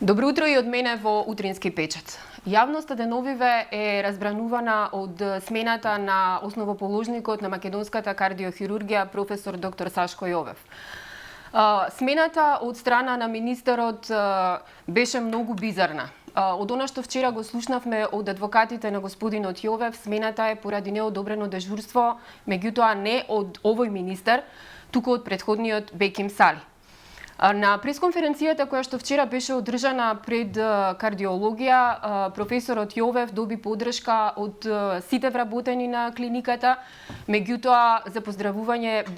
Добро утро и од мене во Утрински печат. Јавноста деновиве е разбранувана од смената на основоположникот на македонската кардиохирургија професор доктор Сашко Јовев. Смената од страна на министерот беше многу бизарна. Од она што вчера го слушнавме од адвокатите на господинот Јовев, смената е поради неодобрено дежурство, меѓутоа не од овој министер, туку од претходниот Беким Сали. На пресконференцијата која што вчера беше одржана пред кардиологија, професорот Јовев доби поддршка од сите вработени на клиниката, меѓутоа за поздравување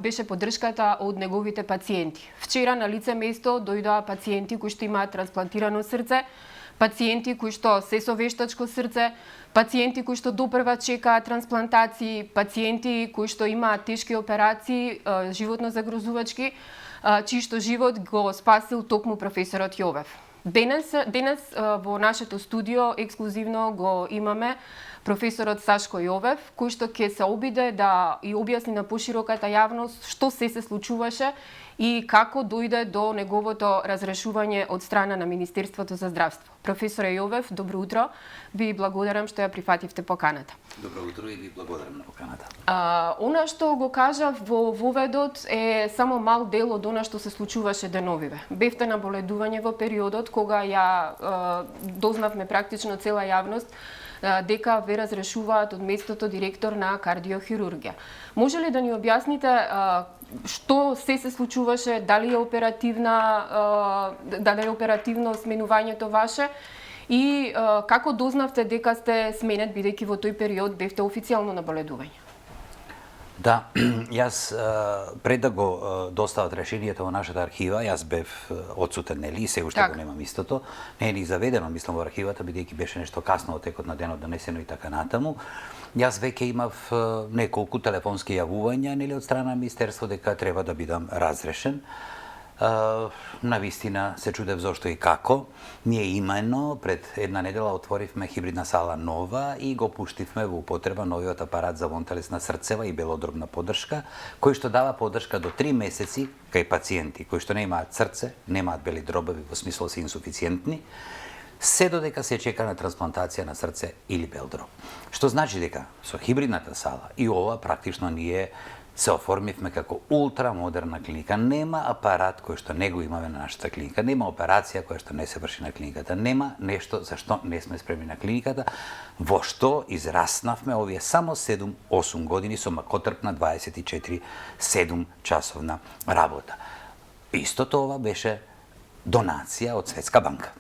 беше поддршката од неговите пациенти. Вчера на лице место дојдоа пациенти кои што имаат трансплантирано срце, пациенти кои што се со вештачко срце, пациенти кои што допрва чекаат трансплантации, пациенти кои што имаат тешки операции, животно загрозувачки, чиј што живот го спасил токму професорот Јовев. Денес во нашето студио ексклузивно го имаме професорот Сашко Јовев, кој што ќе се обиде да и објасни на пошироката јавност што се случуваше и како дојде до неговото разрешување од страна на Министерството за здравство. Професоре Јовев, добро утро. Ви благодарам што ја прифативте поканата. Добро утро и ви благодарам на поканата. Она што го кажав во воведот е само мал дел од она што се случуваше деновиве. Бевте на боледување во периодот кога ја дознавме практично цела јавност дека ве разрешуваат од местото директор на кардиохирургија. Може ли да ни објасните што се случуваше, дали е оперативно сменувањето ваше и како дознавте дека сте сменет, бидејќи во тој период бевте официјално на боледување? Да, јас пред да го достават решението во нашата архива, јас бев одсутен, нели, и се уште го немам истото. Не е ни заведено, мислам, во архивата, бидејќи беше нешто касно во текот на денот донесено и така натаму. Јас веќе имав неколку телефонски јавувања, нели, од страна на Министерство дека треба да бидам разрешен. Навистина се чудев зошто и како. Ние имено пред една недела отворивме хибридна сала нова и го пуштивме во употреба новиот апарат за вонтелесна срцева и белодробна поддршка, кој што дава поддршка до 3 месеци кај пациенти кои што немаат срце, немаат бели дробови, во смисло се инсуфициентни, се додека се чека на трансплантација на срце или бел дроб. Што значи дека со хибридната сала и ова практично ние се оформивме како ултрамодерна клиника. Нема апарат кој што не го имаме на нашата клиника, нема операција која што не се врши на клиниката, нема нешто за што не сме спремни на клиниката, во што израснавме овие само 7-8 години со макотрпна 24/7 часовна работа. Истото ова беше донација од Светска банка.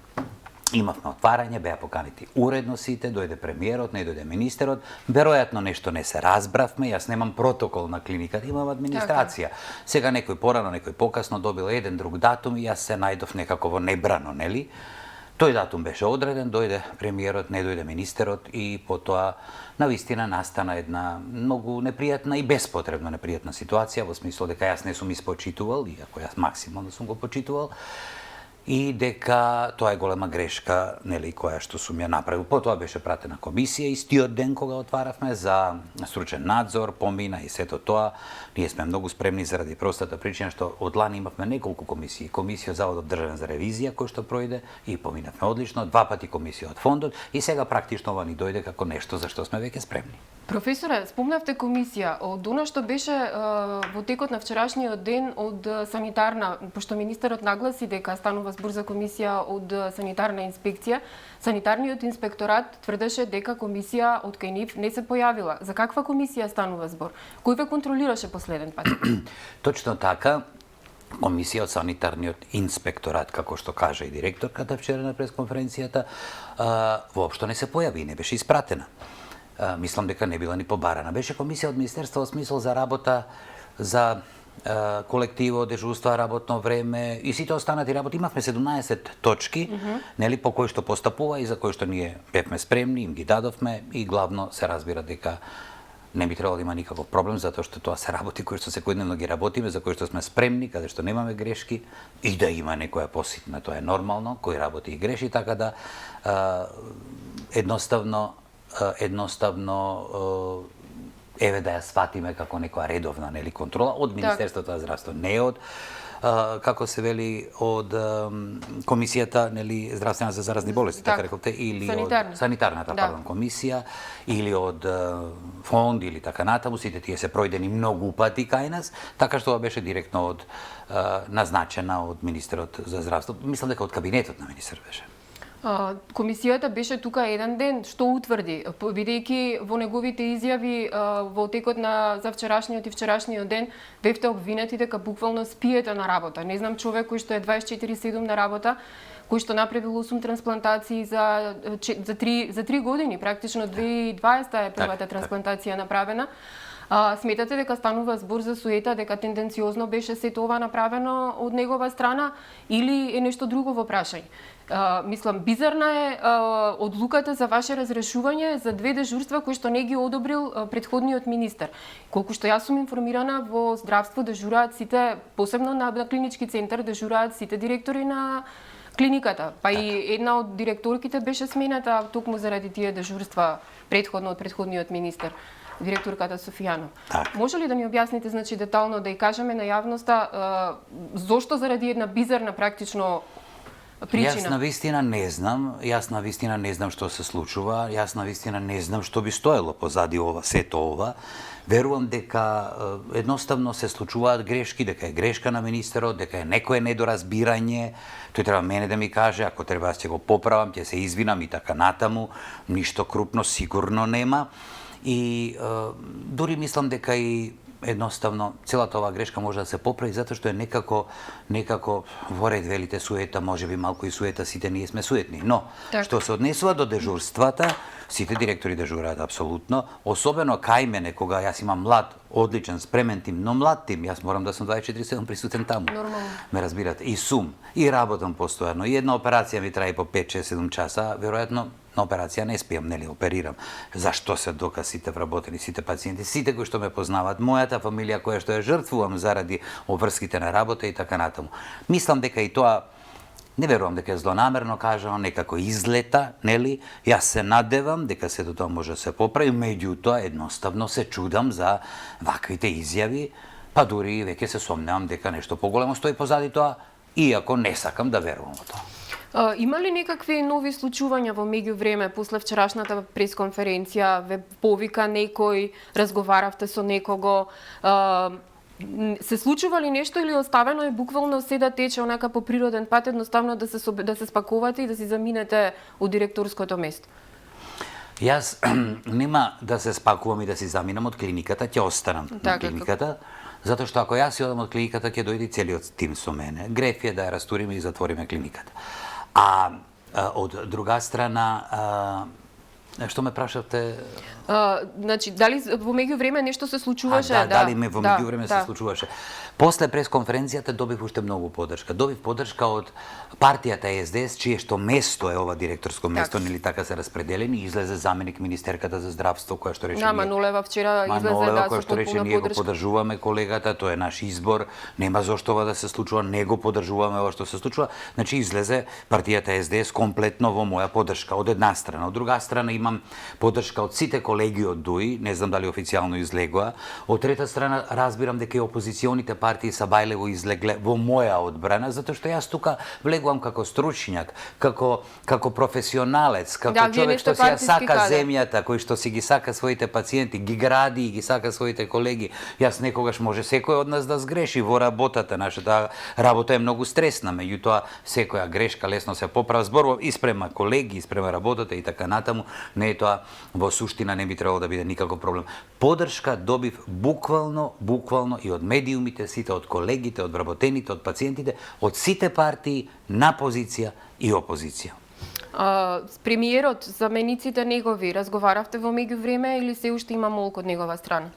Имавме отварање, беа поканети уредно сите, дојде премиерот, не дојде министерот, веројатно нешто не се разбравме, јас немам протокол на клиниката, имам администрација. Сега некој порано, некој покасно добил еден друг датум и јас се најдов некако во небрано, нели? Тој датум беше одреден, дојде премиерот, не дојде министерот и потоа навистина настана една многу непријатна и беспотребно непријатна ситуација, во смисло дека јас не сум испочитувал, иако јас максимално сум го почитувал, и дека тоа е голема грешка, нели, која што сум ја направил. Потоа беше пратена комисија истиот ден кога отваравме за стручен надзор, помина и сето тоа. Ние сме многу спремни заради простата причина што од лани имавме неколку комисии. Комисија Заводот државен за ревизија кој што пројде и поминавме одлично, 2 пати комисија од фондот и сега практично ова ни дојде како нешто за што сме веќе спремни. Професоре, спомнавте комисија. Од она што беше во текот на вчерашниот ден од санитарна, пошто министерот нагласи дека станува збор за комисија од санитарна инспекција, санитарниот инспекторат тврдеше дека комисија од кај нив не се појавила. За каква комисија станува збор? Кој ве контролираше последен пат? Точно така. Комисија од санитарниот инспекторат, како што кажа и директорката вчера на пресконференцијата, воопшто не се појави и не беше испратена. Мислам дека не била ни побарана. Беше комисија од Министерство во смисол за работа, за колективо, дежурства, работно време и сите останати работи. Имавме 17 точки, нели, по кои што постапува и за кои што ние бевме спремни, им ги дадовме и главно се разбира дека не би требало да има никаков проблем, затоа што тоа се работи кои што секојдневно ги работиме, за кои што сме спремни, каде што немаме грешки и да има некоја поситна, тоа е нормално, кој работи и греши, така да едноставно еве да ја сватиме како некоја редовна, нели, контрола од Министерството за здравство, не од како се вели, од комисијата, нели, здравствена за заразни болести, така рековте, или санитарна. од санитарната, пардон, комисија, или од фонд, или така натаму, сите тие се пројдени многу пати кај нас, така што ова беше директно од назначена од министерот за здравство. Мислам дека од кабинетот на министер беше. Комисијата беше тука еден ден, што утврди, бидејќи во неговите изјави во текот на за вчерашниот и вчерашниот ден бевте обвинети дека буквално спиете на работа. Не знам човек кој што е 24/7 на работа, кој што направил 8 трансплантации за 3 години, практично 2020 е првата трансплантација направена. Сметате дека станува збор за суета, дека тенденциозно беше сето ова направено од негова страна или е нешто друго во прашање? Мислам, бизарна е одлуката за ваше разрешување за 2 дежурства кои што не ги одобрил претходниот министер. Колку што јас сум информирана, во здравство дежураат сите, посебно на клинички центар, дежураат сите директори на клиниката. Па и една од директорките беше смената токму заради тие дежурства претходно од претходниот министер, директорката Софијанов. Може ли да ни објасните, значи, детално, да ја кажеме на јавноста зошто заради една бизарна практично причина? Јас на вистина не знам што се случува, јас на вистина не знам што би стоело позади ова, сето ова. Верувам дека едноставно се случуваат грешки, дека е грешка на министерот, дека е некое недоразбирање. Тој треба мене да ми каже, ако треба ќе го поправам, ќе се извинам и така натаму. Ништо крупно сигурно нема. И дури мислам дека и едноставно целата оваа грешка може да се поправи затоа што е некако во ред велите суета, можеби малку и суета, сите ние сме суетни. Но што се однесува до дежурствата, сите директори дежураат апсолутно, особено кај мене кога јас имам млад, одличен, спремен тим, но млад тим, јас морам да сум 24/7 присутен таму. Нормално. Ме разбирате, и сум, и работам постојано, и една операција ми трае по 5-6-7 часа, веројатно на операција не спијам, нели, оперирам. Зашто се дока сите вработени, сите пациенти, сите кои што ме познаваат, мојата фамилија која што ја жртвувам заради обврските на работа и така натаму. Мислам дека и тоа, не верувам дека е злонамерно кажано, некако излета, нели? Јас се надевам дека сето тоа може да се поправи, меѓутоа едноставно се чудам за ваквите изјави, па дури веќе се сомневам дека нешто поголемо стои позади тоа, иако не сакам да верувам во тоа. Има ли некакви нови случувања во меѓувреме после вчерашната пресконференција? Ве повика некој, разговаравте со некого? Се случува ли нешто или оставено е буквално се да тече онака по природен пат, едноставно да се спакувате и да си заминете од директорското место? Јас нема да се спакувам и да си заминам од клиниката, ќе останам на клиниката, затоа што ако јас си одам од клиниката, ќе дојде целиот тим со мене. Греф е да ја растуриме и затвориме клиниката. А од друга страна, што ме прашавте? Значи, дали во меѓувреме нешто се случуваше? Дали во меѓувреме се случуваше. После пресконференцијата добив уште многу поддршка. Добив поддршка од партијата СДС, чие што место е ова директорско место, нели така се распределени, излезе заменик министерката за здравство, која што рече Манолева вчера излезе која што рече ние го поддржуваме колегата, тоа е наш избор, нема зошто ова да се случува, не го поддржуваме ова што се случува. Значи излезе партијата СДС комплетно во моја поддршка од една страна. Од друга страна имам поддршка од сите колеги од ДУИ, не знам дали официјално излегоа. Од трета страна разбирам дека и опозиционите партии са бајлево излегле во моја одбрана, затоа што јас тука влегувам како стручњак, како професионалец, како човек што си ја сака земјата, кој што си ги сака своите пациенти, ги гради и ги сака своите колеги. Јас некогаш може секој од нас да сгреши во работата, нашата работа е многу стресна, меѓутоа секоја грешка лесно се поправа. Зборувам и спрема колеги, и спрема работата и така натаму, не е тоа во суштина не би требало да биде никаков проблем. Поддршка добив буквално и од медиумите, сите од колегите, од вработените, од пациентите, од сите партии на позиција и опозиција. С премиерот, замениците негови, разговаравте во меѓувреме или се уште има молк од негова страна?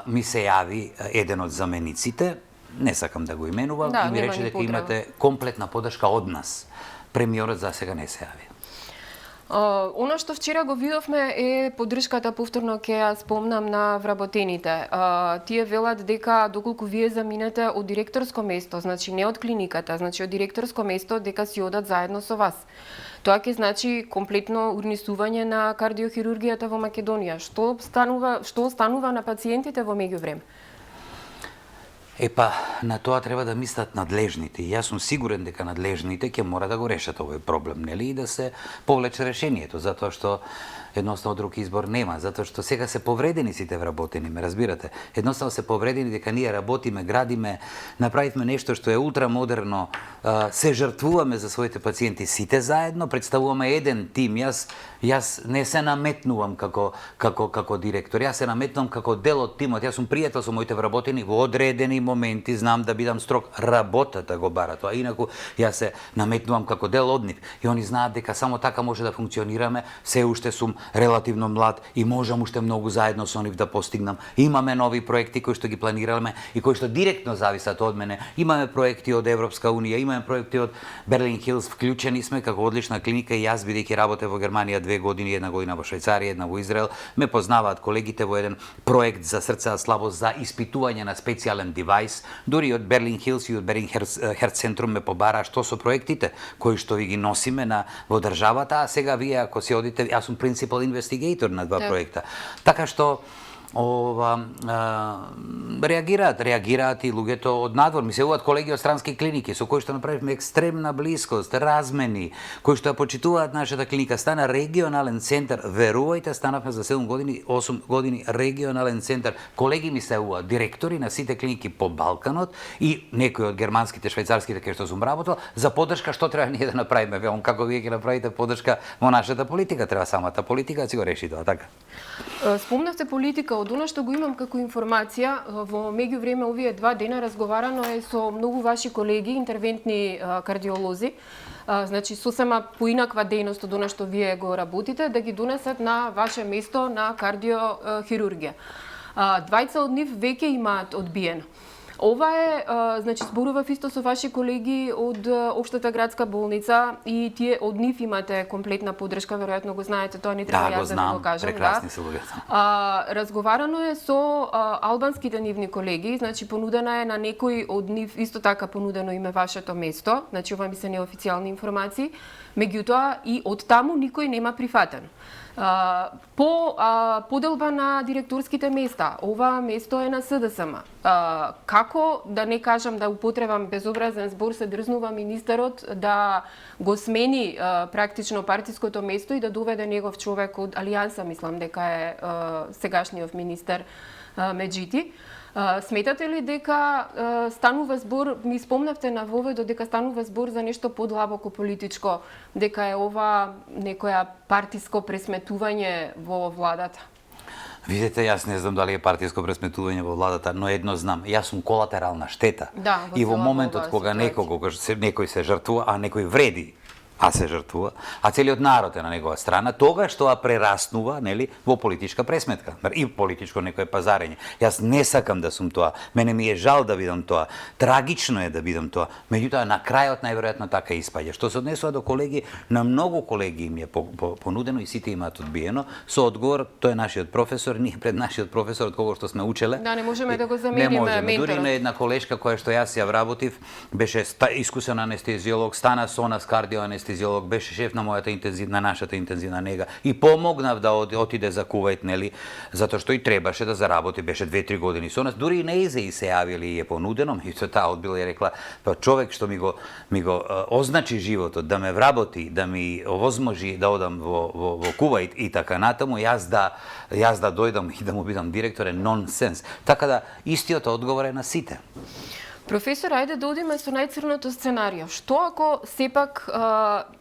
Ми се јави еден од замениците, не сакам да го именувам, и ми рече дека имате комплетна поддршка од нас. Премиерот за сега не се јави. Она што вчера го видовме е поддршката, повторно ќе ја спомнам, на вработените. Тие велат дека доколку вие заминете од директорско место, значи не од клиниката, значи од директорско место, дека си одат заедно со вас. Тоа ќе значи комплетно урнесување на кардиохирургијата во Македонија. Што останува на пациентите во меѓувреме? Епа, на тоа треба да мислат надлежните. И јас сум сигурен дека надлежните ќе мора да го решат овој проблем, нели? И да се повлече решението, затоа што едноставно друг избор нема, затоа што сега се повредени сите вработени, ме разбирате? Едноставно се повредени дека ние работиме, градиме, направивме нешто што е ултрамодерно, се жртвуваме за своите пациенти сите заедно, представуваме еден тим. Јас не се наметнувам како директор, јас се наметнувам како дел од тимот. Јас сум пријател со моите вработени во одредени моменти, знам да бидам строг, работата го бара тоа. Инаку јас се наметнувам како дел од нив и они знаат дека само така може да функционираме. Се уште сум релативно млад и можам уште многу заедно со нив да постигнам. Имаме нови проекти кои што ги планираме и кои што директно зависат од мене. Имаме проекти од Европска унија, имаме проекти од Берлин Хилс, вклучени сме како одлична клиника и јас бидејќи работев во Германија 2 години, 1 година во Швајцарија, 1 во Израел, ме познаваат колегите во еден проект за срцева слабост за испитување на специјален девајс. Дури од Берлин Хилс и од Берлин Херц центрум ме побара што со проектите кои што ви ги носиме во државата, а сега вие ако си одите, јас сум принципал инвестигейтор на два проекта. Така што реагираат и луѓето од надвор. Ми се јавуваат колеги од странски клиники со кои што направивме екстремна блискост, размени, кои што ја почитуваат нашата клиника. Стана регионален центар, верувајте, станавме за 7 години, 8 години регионален центар. Колеги ми се јавуваат, директори на сите клиники по Балканот и некои од германските, швајцарските кај што сум работел, за поддршка што треба ние да направиме. Велам, како вие ќе направите поддршка во нашата политика, треба самата политика да си го реши тоа, така. Спомнавте политика, од она што го имам како информација, во меѓувреме овие 2 дена разговарано е со многу ваши колеги, интервентни кардиолози, значи сосема поинаква дејност од она што вие го работите, да ги донесат на ваше место на кардиохирургија. Двајца од нив веќе имаат одбиено. Ова е, значи, зборував исто со ваши колеги од Општата градска болница и тие од нив имате комплетна поддршка, веројатно го знаете, тоа не треба јас да го кажам. Прекрасни се луѓето. Разговарано е со албанските нивни колеги, значи понудена е на некој од нив, исто така понудено име вашето место, значи ова ми се неофицијални информации, меѓутоа и од таму никој нема прифатен. По поделба на директорските места, ова место е на СДСМ. Како, да не кажам да употребам безобразен збор, се дрзнува министерот да го смени практично партиското место и да доведе негов човек од Алијанса, мислам дека е сегашниот министер Меджити. Сметате ли дека станува збор, ми спомнавте на воведо дека станува збор за нешто подлабоко политичко, дека е ова некоја партиско пресметување во владата? Видете, јас не знам дали е партиско пресметување во владата, но едно знам, јас сум колатерална штета. Да, и во моментот кога некој се жртвува, а некој вреди, а се жртвува, а целиот народ е на негова страна, тогаш тоа прераснува, нели, во политичка пресметка и политичко некое пазарење. Јас не сакам да сум тоа. Мене ми е жал да видам тоа. Трагично е да видам тоа. Меѓутоа на крајот најверојатно така испаѓа. Што се однесува до колеги, на многу колеги им е понудено и сите имаат одбиено со одговор, тој е нашиот професор, ние пред нашиот професор од кого што сме учеле. Да, не можеме да го замениме менторот. Дури на една колешка која што јас ја вработив, беше искусен анестезиолог, стана со нас кардиоанестезиолог, беше шеф на на нашата интензивна нега и помогнав да отиде за Кувајт, нели, затоа што и требаше да заработи, беше 2-3 години со нас, дури и на ЕЗЕ се јавили и е понудено, и таа одбила и рекла, па човек што ми го означи животот, да ме вработи, да ми овозможи да одам во Кувајт и така натаму, јас да дојдам и да му бидам директор е нонсенс. Така да истиот одговор е на сите. Професор, ајде да одиме со најцрното сценарио. Што ако сепак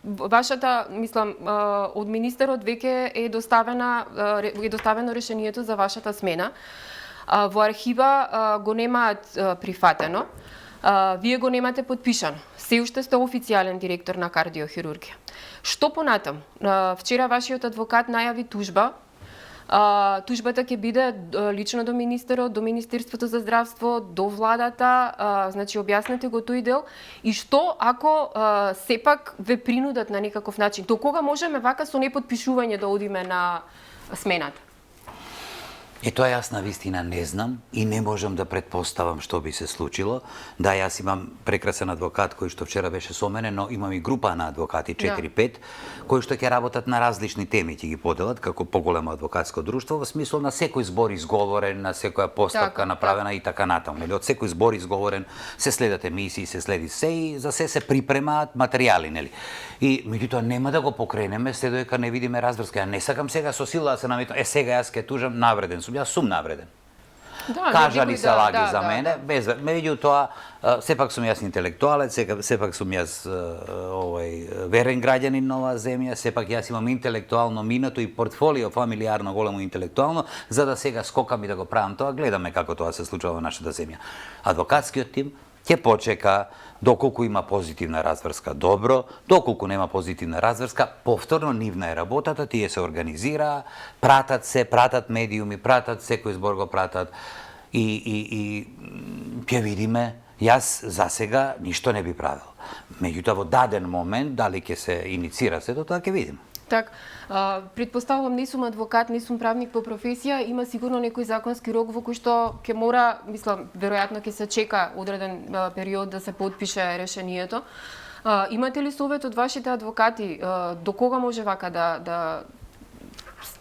вашата, мислам, од министерот веќе е доставено решението за вашата смена, во архива го немаат прифатено, вие го немате подпишано. Се уште сте официјален директор на кардиохирургија. Што понатам? Вчера вашиот адвокат најави тужба. Тужбата ќе биде лично до министерот, до Министерството за здравство, до владата, значи објаснете го тој дел. И што ако сепак ве принудат на некаков начин? До кога можеме вака со неподпишување да одиме на смената? И тоа јас на вистина не знам и не можам да предпоставам што би се случило. Да, јас имам прекрасен адвокат кој што вчера беше со мене, но имам и група на адвокати 4-5 кои што ќе работат на различни теми, ќе ги поделат како поголемо адвокатско друштво во смисол на секој збор изговорен, на секоја постапка направена и така натаму. Нели од секој збор изговорен се следат емисии, се следи се и за се припремаат материјали, нели. И меѓутоа нема да го покренеме се додека не видиме разврска. Ја не сакам сега со сила да се наметнам. Сега јас ќе тужам, навреден сум. Јас сум навреден. Кажали се лаги за мене, без меѓутоа сепак сум јас интелектуалец, сепак сум јас верен граѓанин на оваа земја, сепак јас имам интелектуално минато и портфолио фамилиарно големо интелектуално, за да сега скокам и да го правам тоа, гледаме како тоа се случува во нашата земја. Адвокатскиот тим ќе почека доколку има позитивна разврска добро, доколку нема позитивна разврска, повторно нивна е работата, тие се организира, пратат медиуми, пратат секој збор го пратат и ќе видиме. Јас за сега ништо не би правил. Меѓутоа во даден момент дали ќе се иницира сето тоа ќе видиме. Так, предпоставувам, не сум адвокат, не сум правник по професија, има сигурно некој законски рок во кој што ќе мора, мислам, веројатно ќе се чека одреден период да се потпише решението. Имате ли совет од вашите адвокати до кога може вака да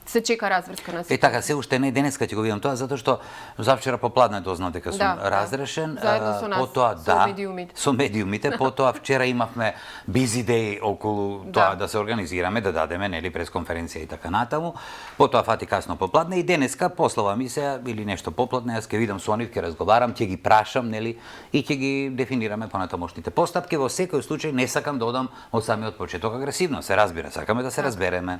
се чека разврска на сите? Така, се уште не, денеска ќе го видам тоа, затоа што завчера попладне дознав дека сум разрешен. Заедно со нас, со медиумите. Со медиумите, потоа вчера имавме busy day околу тоа да се организираме, да дадеме, нели, пресконференција и така натаму. Потоа фати касно попладне и денеска послава ми се или нешто попладне, јас ќе видам со нив, ќе разговарам, ќе ги прашам, нели, и ќе ги дефинираме понатамошните постапки. Во секој случај не сакам да одам од самиот почеток агресивно, се разбира, сакаме да се разбереме.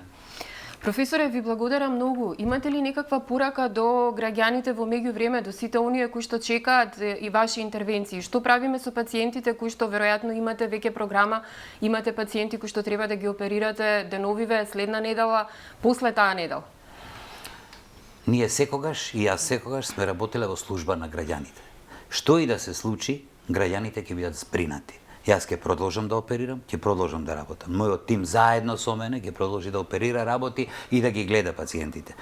Професоре, ви благодарам многу. Имате ли некаква порака до граѓаните во меѓувреме, до сите оние кои што чекаат и ваши интервенции? Што правиме со пациентите кои што веројатно имате веќе програма, имате пациенти кои што треба да ги оперирате деновиве, следна недела, после таа недела? Ние секогаш и јас секогаш сме работеле во служба на граѓаните. Што и да се случи, граѓаните ќе бидат збринати. Јас ќе продолжам да оперирам, ќе продолжам да работам. Мојот тим заедно со мене ќе продолжи да оперира, работи и да ги гледа пациентите.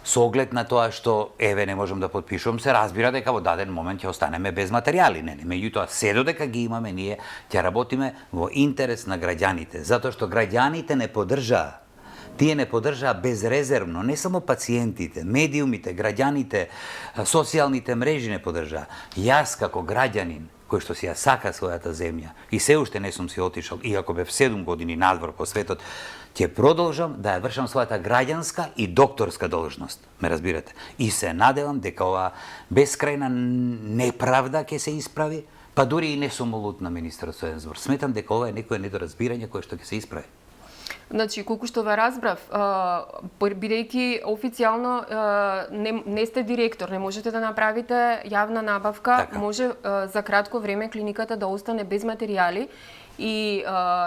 Со оглед на тоа што еве не можам да потпишувам, се разбира дека во даден момент ќе останеме без материјали, нели? Меѓутоа се додека ги имаме, ние ќе работиме во интерес на граѓаните, затоа што граѓаните не поддржаа. Тие не поддржаа безрезервно, не само пациентите, медиумите, граѓаните, социјалните мрежи не поддржаа. Јас како граѓанин кој што си ја сака својата земја и се уште не сум си отишол, иако бев 7 години надвор по светот, ќе продолжам да ја вршам својата граѓанска и докторска должност, ме разбирате. И се надевам дека оваа бескрајна неправда ќе се исправи, па дури и не сум лут на министерот со еден збор. Сметам дека ова е некое недоразбирање кое што ќе се исправи. Значи, колку што ве разбрав, бидејќи официјално не сте директор, не можете да направите јавна набавка, може за кратко време клиниката да остане без материјали и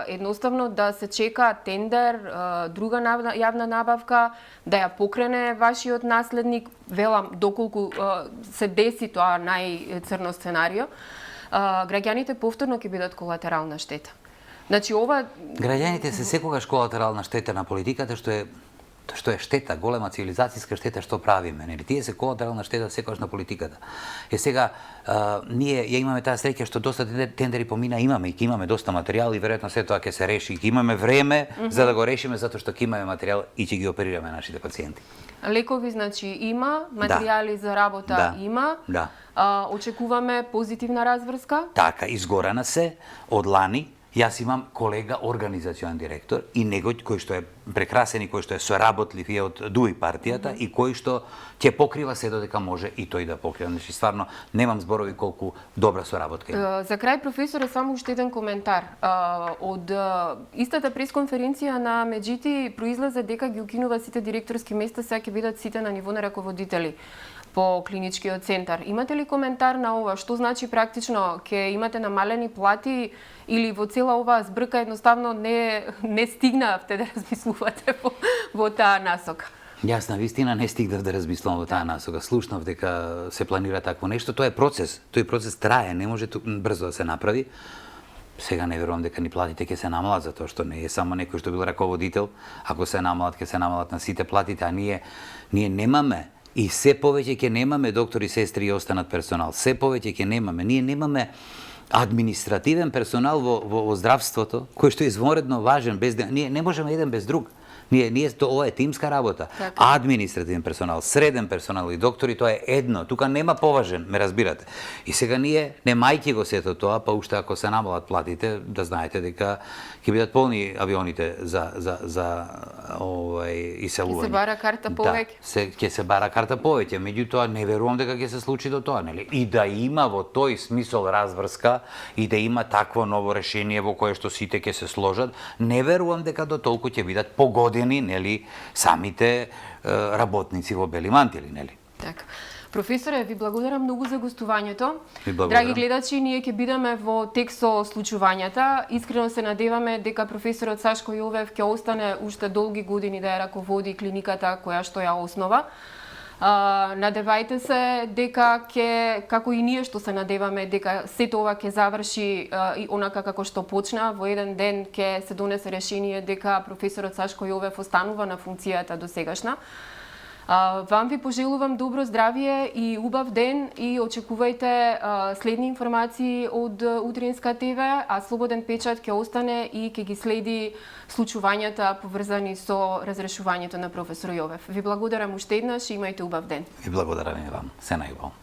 едноставно да се чека тендер, друга јавна набавка, да ја покрене вашиот наследник, велам, доколку се деси тоа најцрно сценарио, граѓаните повторно ќе бидат колатерална штета. Значи, ова... Граѓаните се секогаш колатерална штета на политиката, што е штета, голема цивилизацијска штета што правиме. Нели? Тие се колатерална штета секогаш на политиката. Сега, ние ја имаме таа среќа што доста тендери помина, имаме и ќе имаме доста материјал и веројатно се тоа ќе се реши. Ќе имаме време за да го решиме, затоа што ќе имаме материјал и ќе ги оперираме нашите пациенти. Лекови, значи, има, материјали за работа има. Очекуваме позитивна разврска. Така, изгорана се од лани. Јас имам колега организационен директор и негој кој што е прекрасен и кој што е соработлив и од ДУИ партијата и кој што ќе покрива се додека може и тој да покрива. Значи, стварно, немам зборови колку добра соработка има. За крај, професоре, само уште еден коментар. Од истата пресконференција на Меджити произлезе дека ги укинува сите директорски места, сега ќе бидат сите на ниво на раководители по клиничкиот центар. Имате ли коментар на ова? Што значи практично? Ќе имате намалени плати или во цела оваа збрка едноставно не стигнавте да размислувате во таа насока? Јас на вистина не стигнав да размислувам во таа насока. Слушнав дека се планира такво нешто. Тоа е процес. Тој процес трае, не може брзо да се направи. Сега не верувам дека ни платите ќе се намалат, затоа што не е само некој што бил раководител. Ако се намалат, ќе се намалат на сите платите, а ние немаме И се повеќе ќе немаме доктори, сестри и останат персонал. Се повеќе ќе немаме. Ние немаме административен персонал во здравството, кој што е извонредно важен. Ние не можеме еден без друг. Ова е тимска работа. Така. Административен персонал, среден персонал и доктори, тоа е едно. Тука нема поважен, ме разбирате. И сега ние, немајќи го сето тоа, па уште ако се намалат платите, да знаете дека ќе бидат полни авионите за иселување. Ќе се бара карта повеќе. Да, ќе се бара карта повеќе, меѓутоа не верувам дека ќе се случи до тоа, нели? И да има во тој смисол разврска и да има такво ново решение во кое што сите ќе се сложат, не верувам дека до толку ќе бидат погодени, нели, самите работници во бели мантили, нели? Така. Професоре, ви благодарам многу за гостувањето. Ви благодарам. Драги гледачи, ние ќе бидеме во тек со случувањата. Искрено се надеваме дека професорот Сашко Јовев ќе остане уште долги години да ја раководи клиниката која што ја основа. Надевајте се дека како и ние што се надеваме дека сето ова ќе заврши и онака како што почна, во еден ден ќе се донесе решение дека професорот Сашко Јовев останува на функцијата досегашна. Вам ви пожелувам добро здравје и убав ден и очекувајте следни информации од Утринска ТВ, а Слободен печат ќе остане и ќе ги следи случувањата поврзани со разрешувањето на професор Јовев. Ви благодарам уште еднаш и имајте убав ден. И благодарам и вам. Се најубаво.